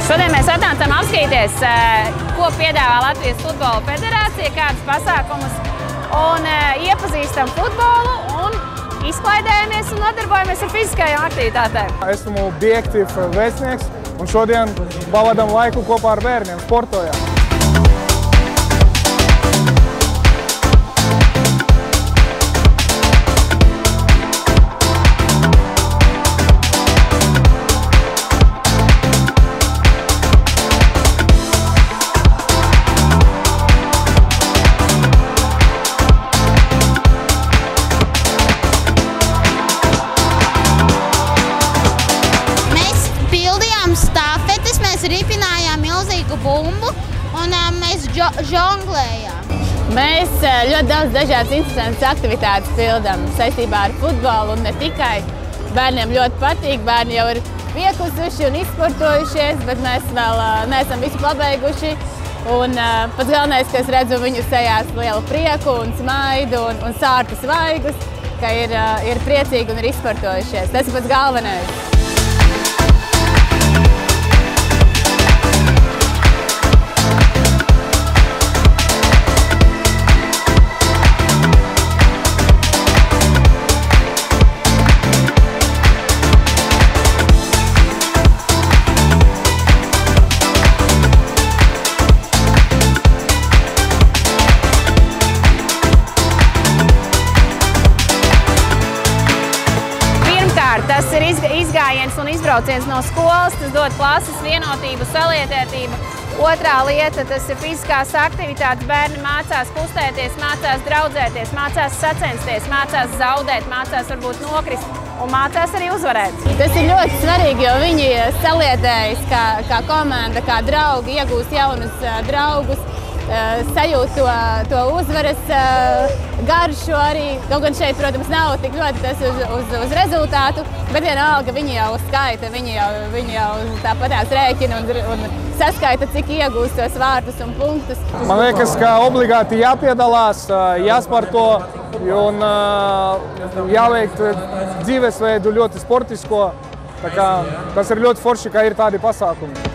Šodien mēs atnācām apskatīties, ko piedāvā Latvijas Futbola Federācija, kādus pasākumus, un iepazīstam futbolu, un izklaidējamies un nodarbojamies ar fiziskajām aktivitātēm. Esmu Bieaktīvs vēstnieks, un šodien pavadām laiku kopā ar bērniem, sportojam. Stafetes, mēs ripinājām milzīgu bumbu un mēs žonglējām. Mēs ļoti daudz dažādas interesantas aktivitātes pildām saistībā ar futbolu un ne tikai. Bērniem ļoti patīk, bērni jau ir piekusuši un izsportojušies, bet mēs vēl neesam visu pabeiguši. Un pats galvenais, ka es redzu viņu sejās lielu prieku un smaidu un sārtus vaigus, ka ir priecīgi un ir izsportojušies. Tas ir pats galvenais. Tas ir izgājiens un izbrauciens no skolas, tas dod klases vienotību, salietētību. Otrā lieta, tas ir fiziskās aktivitātes. Bērni mācās kustēties, mācās draudzēties, mācās sacensties, mācās zaudēt, mācās varbūt nokrist un mācās arī uzvarēt. Tas ir ļoti svarīgi, jo viņi salietējas kā komanda, kā draugi, iegūst jaunus draugus, sajūt to uzvaras garšu arī. Kaut gan šeit, protams, nav tik ļoti tas uz rezultātu, bet vienalga viņi jau skaita, viņi jau tāpatās rēķina un saskaita, cik iegūst tos vārtus un punktus. Man liekas, ka obligāti jāpiedalās, jāsporto un jāveikt dzīvesveidu ļoti sportisko. Tā kā tas ir ļoti forši, ka ir tādi pasākumi.